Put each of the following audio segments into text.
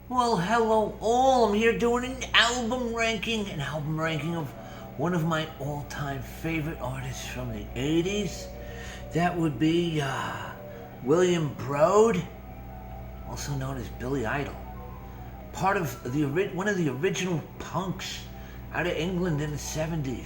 Well, hello all. I'm here doing an album ranking of one of my all-time favorite artists from the 80s. That would be William Broad, also known as Billy Idol. Part of one of the original punks out of England in the 70s.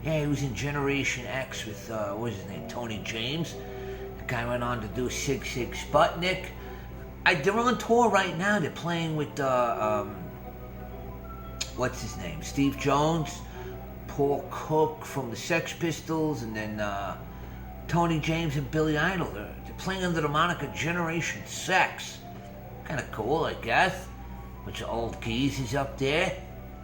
He was in Generation X with what was his name, Tony James. The guy went on to do Sig Sig Sputnik. They're on tour right now. They're playing with what's his name, Steve Jones, Paul Cook from the Sex Pistols, and then Tony James and Billy Idol. They're playing under the moniker Generation Sex. Kind of cool, I guess. Bunch of old geezers up there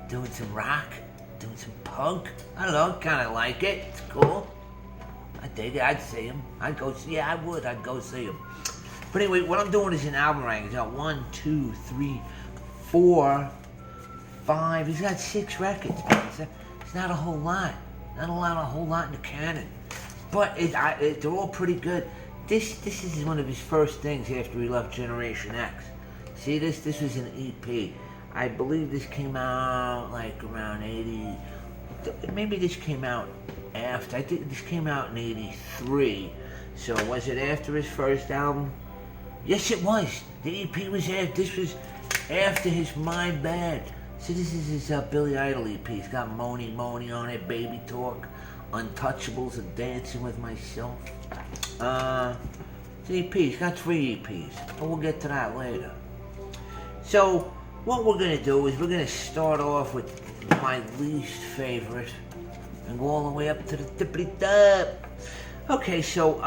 doing some rock, doing some punk. I don't know, kind of like it. It's cool. I dig it. I'd see him. I'd go see him. But anyway, what I'm doing is an album ranking. He's got 1, 2, 3, 4, 5. He's got 6 records, man. It's not a whole lot. Not a whole lot in the canon. But they're all pretty good. This is one of his first things after he left Generation X. See this? This was an EP. I believe this came out like around 80. Maybe this came out after. I think this came out in 83. So was it after his first album? Yes, it was. The EP was after. This was after his My Bad. So this is his Billy Idol EP. It's got Money Money on it, Baby Talk, Untouchables, and Dancing with Myself. It's an EP. It's got 3 EPs, but we'll get to that later. So what we're gonna do is we're gonna start off with my least favorite and go all the way up to the tippity top. Okay, so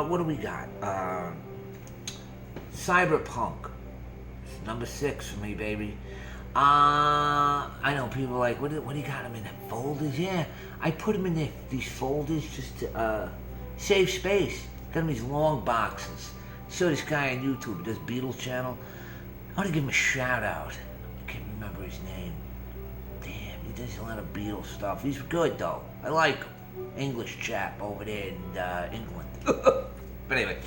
what do we got? Cyberpunk, number 6 for me, baby. I know people are like, what do you got them in them folders? Yeah, I put them in these folders just to save space. Got them in these long boxes. So this guy on YouTube, this Beatles channel, I want to give him a shout out. I can't remember his name. Damn, he does a lot of Beatles stuff. He's good though. I like him. English chap over there in England. But anyway,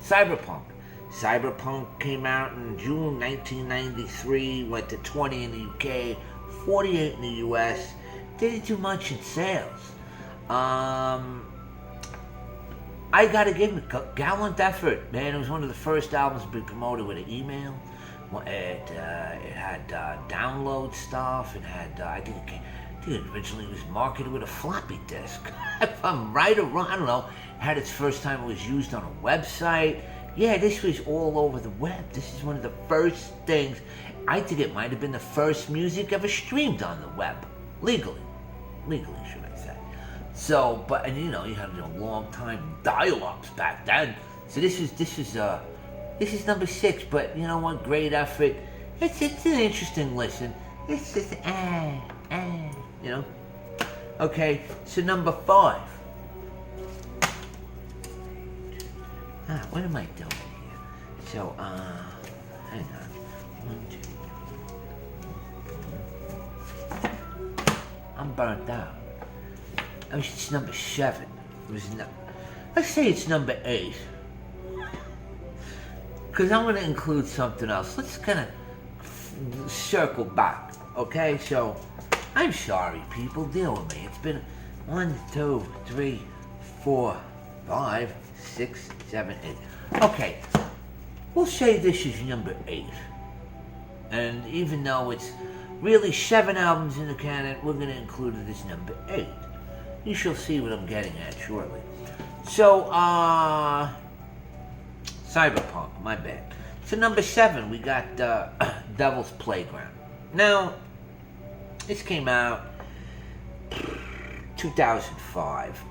Cyberpunk. Cyberpunk came out in June 1993, went to 20 in the UK, 48 in the US. Didn't do much in sales. I gotta give him a gallant effort, man. It was one of the first albums to be promoted with an email. It had download stuff. It had, I think it originally was marketed with a floppy disk. If I'm right or wrong, I don't know. It had its first time it was used on a website. Yeah, this was all over the web. This is one of the first things. I think it might have been the first music ever streamed on the web. Legally, should I say. So, but, and you know, you had long time dial-ups back then. So this is number 6, but you know what, great effort. It's an interesting listen. It's just, you know. Okay, so number 5. What am I doing here? So, hang on. 1, 2, 3. I'm burnt out. It's number 7. Let's say it's number 8. Because I'm going to include something else. Let's kind of circle back. Okay, so I'm sorry, people. Deal with me. It's been 1, 2, 3, 4, 5, 6, 7, 8. Okay, we'll say this is number 8. And even though it's really 7 albums in the canon, we're going to include it as number 8. You shall see what I'm getting at shortly. So, Cyberpunk, my bad. So number 7, we got Devil's Playground. Now, this came out 2005.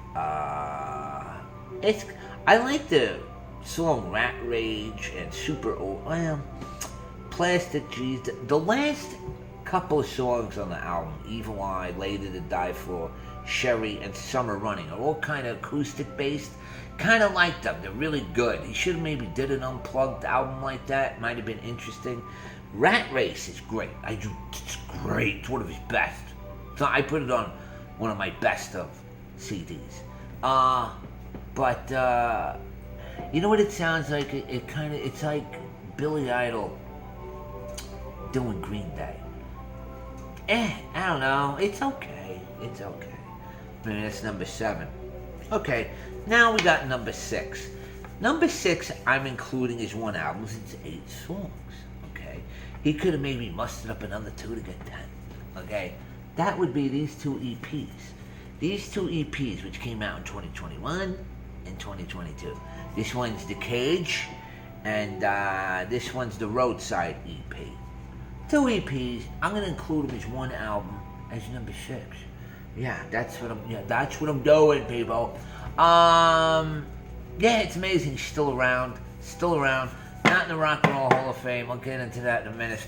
I like the song Rat Rage and Super Plastic G's. The last couple of songs on the album, Evil Eye, Later to Die For, Sherry, and Summer Running, are all kind of acoustic based. Kind of like them. They're really good. He should have maybe did an unplugged album like that. Might have been interesting. Rat Race is great. It's great. It's one of his best. So I put it on one of my best of CDs. But you know what it sounds like? It's like Billy Idol doing Green Day. I don't know. It's okay. It's okay. I mean, it's number 7. Okay, now we got number 6. Number 6, I'm including his one album. It's 8 songs. Okay, he could have maybe mustered up another 2 to get 10. Okay, that would be these 2 EPs. These 2 EPs, which came out in 2021 and 2022. This one's The Cage, and this one's the Roadside EP. 2 EPs. I'm gonna include them as one album as number 6. Yeah, that's what I'm doing, people. Yeah, it's amazing. Still around. Not in the Rock and Roll Hall of Fame. I'll get into that in a minute.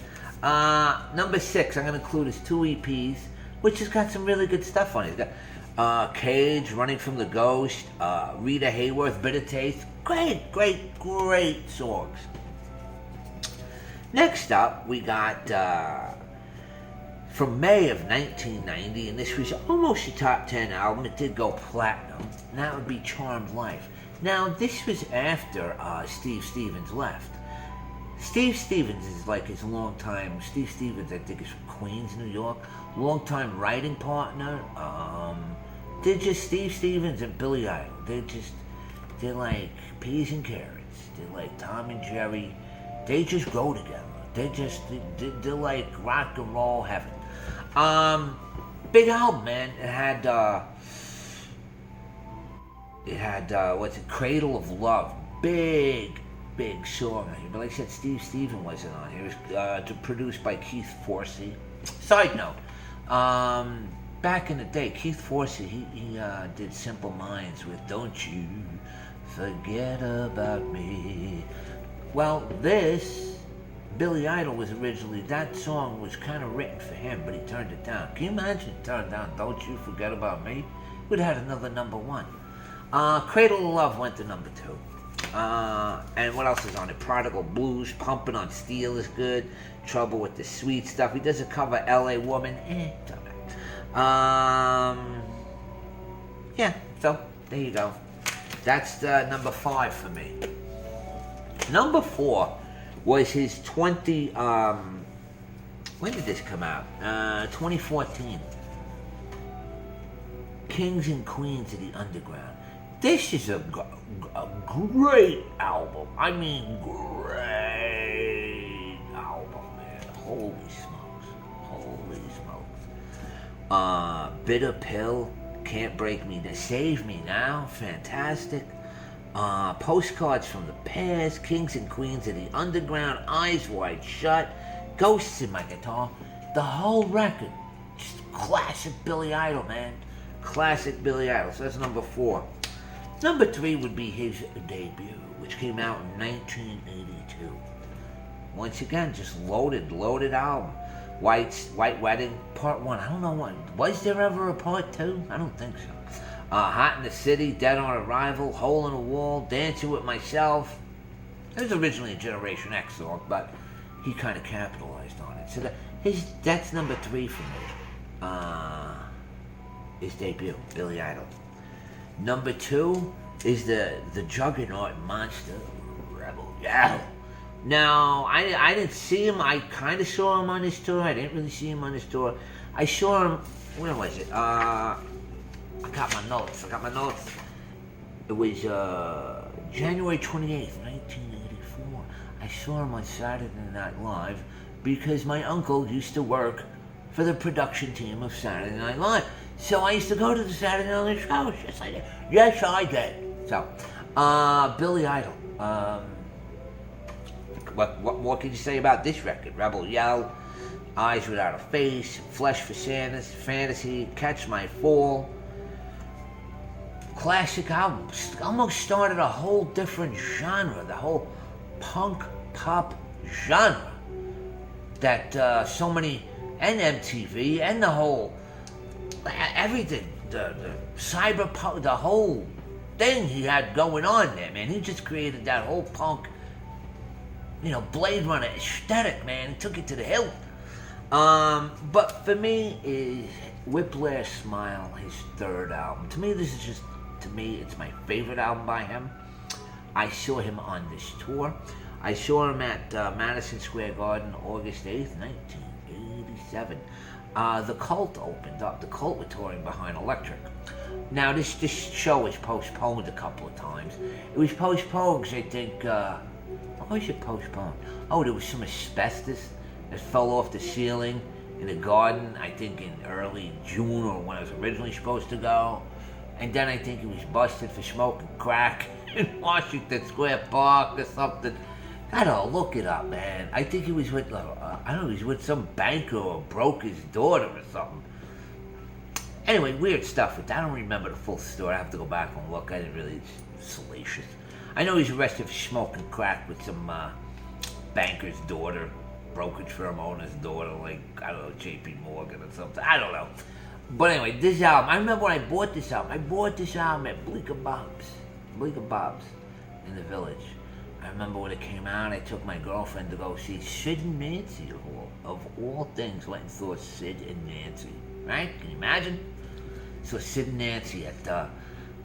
Number 6, I'm gonna include his 2 EPs, which has got some really good stuff on it. It's got Cage, Running from the Ghost, Rita Hayworth, Bitter Taste. Great songs. Next up, we got from May of 1990, and this was almost a top 10 album. It did go platinum, and that would be Charmed Life. Now, this was after Steve Stevens left. Steve Stevens is like his longtime, Steve Stevens, I think, is from Queens, New York, longtime writing partner. They're just Steve Stevens and Billy Idol. They're like peas and carrots. They're like Tom and Jerry. They just go together. They're like rock and roll heaven. Big album, man. It had what's it? Cradle of Love. Big song. But like I said, Steve Stevens wasn't on here. It was produced by Keith Forsey. Side note. Back in the day, Keith Forsey, he did Simple Minds with Don't You Forget About Me. Well, Billy Idol was originally, that song was kind of written for him, but he turned it down. Can you imagine turning down Don't You Forget About Me? We'd have had another number 1. Cradle of Love went to number 2. And what else is on it? Prodigal Blues, Pumping on Steel is good. Trouble with the Sweet Stuff. He does a cover, L.A. Woman. It's alright. Yeah, so there you go. That's the number 5 for me. Number 4 was his 20. When did this come out? 2014. Kings and Queens of the Underground. This is a great album. I mean, great album, man. Holy smokes. Bitter Pill, Can't Break Me, Save Me Now, fantastic. Postcards from the Past, Kings and Queens of the Underground, Eyes Wide Shut, Ghosts in My Guitar. The whole record, just classic Billy Idol, man. Classic Billy Idol. So that's number 4. Number 3 would be his debut, which came out in 1982. Once again, just loaded album. White Wedding, Part 1. I don't know what. Was there ever a Part 2? I don't think so. Hot in the City, Dead on Arrival, Hole in the Wall, Dancing with Myself. It was originally a Generation X song, but he kind of capitalized on it. So that's number 3 for me. His debut, Billy Idol. Number 2 is the juggernaut monster, Rebel Yell. Now, I didn't see him. I kind of saw him on his tour. I didn't really see him on his tour. I saw him, where was it? I got my notes. It was January 28th, 1984. I saw him on Saturday Night Live because my uncle used to work for the production team of Saturday Night Live. So I used to go to the Saturday Night Live shows. Yes, I did. So, Billy Idol. What more can you say about this record? Rebel Yell, Eyes Without a Face, Flesh for Fantasy, Catch My Fall. Classic album. Almost started a whole different genre, the whole punk pop genre that so many, and MTV, and the whole, everything, the cyberpunk, the whole thing he had going on there, man. He just created that whole punk, Blade Runner aesthetic, man. He took it to the hill. But for me, is Whiplash Smile, his 3rd album. To me, it's my favorite album by him. I saw him on this tour. I saw him at Madison Square Garden August 8th, 1987. The Cult opened up. The Cult were touring behind Electric. Now, this show was postponed a couple of times. It was postponed because I think, why was it postponed? Oh, there was some asbestos that fell off the ceiling in the garden, I think in early June or when I was originally supposed to go. And then I think he was busted for smoking crack in Washington Square Park or something. I don't know, look it up, man. I think he was with, I don't know, he was with some banker or broke his daughter or something. Anyway, weird stuff with that. I don't remember the full story. I have to go back and look. I didn't really, salacious. I know he's arrested for smoking crack with some banker's daughter, brokerage firm owner's daughter, like, I don't know, J.P. Morgan or something. I don't know. But anyway, this album, I remember when I bought this album. I bought this album at Bleecker Bob's in the Village. I remember when it came out, I took my girlfriend to go see Sid and Nancy, of all things, went and saw Sid and Nancy, right? Can you imagine? So Sid and Nancy at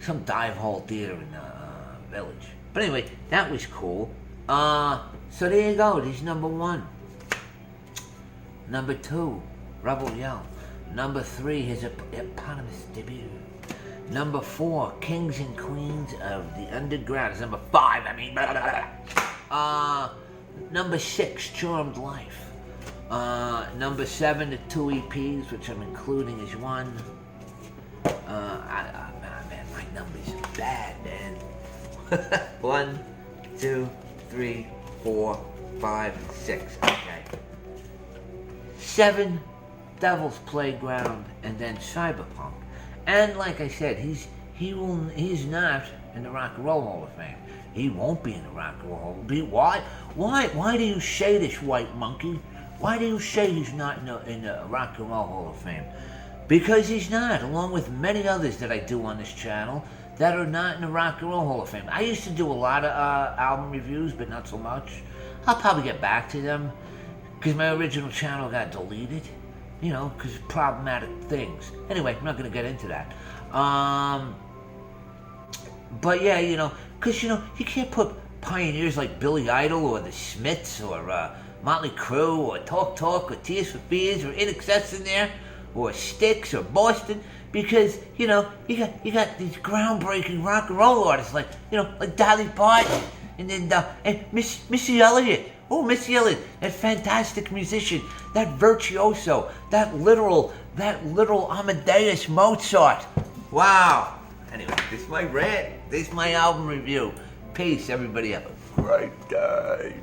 some dive hall theater in the Village. But anyway, that was cool. So there you go, this is number 1. Number 2, Rebel Yell. Number 3, his eponymous debut. Number 4, Kings and Queens of the Underground. It's number 5, I mean, blah, blah, blah. Number 6, Charmed Life. Number 7, the 2 EPs, which I'm including as one. Man, my numbers are bad, man. 1, 2, 3, 4, 5, 6. Okay. 7, Devil's Playground, and then Cyberpunk. And like I said, he's not in the Rock and Roll Hall of Fame. He won't be in the Rock and Roll Hall of Fame. Why do you say this, white monkey? Why do you say he's not in the Rock and Roll Hall of Fame? Because he's not, along with many others that I do on this channel that are not in the Rock and Roll Hall of Fame. I used to do a lot of album reviews, but not so much. I'll probably get back to them because my original channel got deleted. You know, because of problematic things. Anyway, I'm not going to get into that. But yeah, you know, because, you know, you can't put pioneers like Billy Idol or the Smiths or Motley Crue or Talk or Tears for Fears or INXS in there or Styx or Boston because, you know, you got these groundbreaking rock and roll artists like, you know, like Dolly Parton and then Missy Elliott. Oh, Missy Elliott, that fantastic musician, that virtuoso, that literal Amadeus Mozart. Wow. Anyway, this is my rant. This is my album review. Peace, everybody. Have a great day.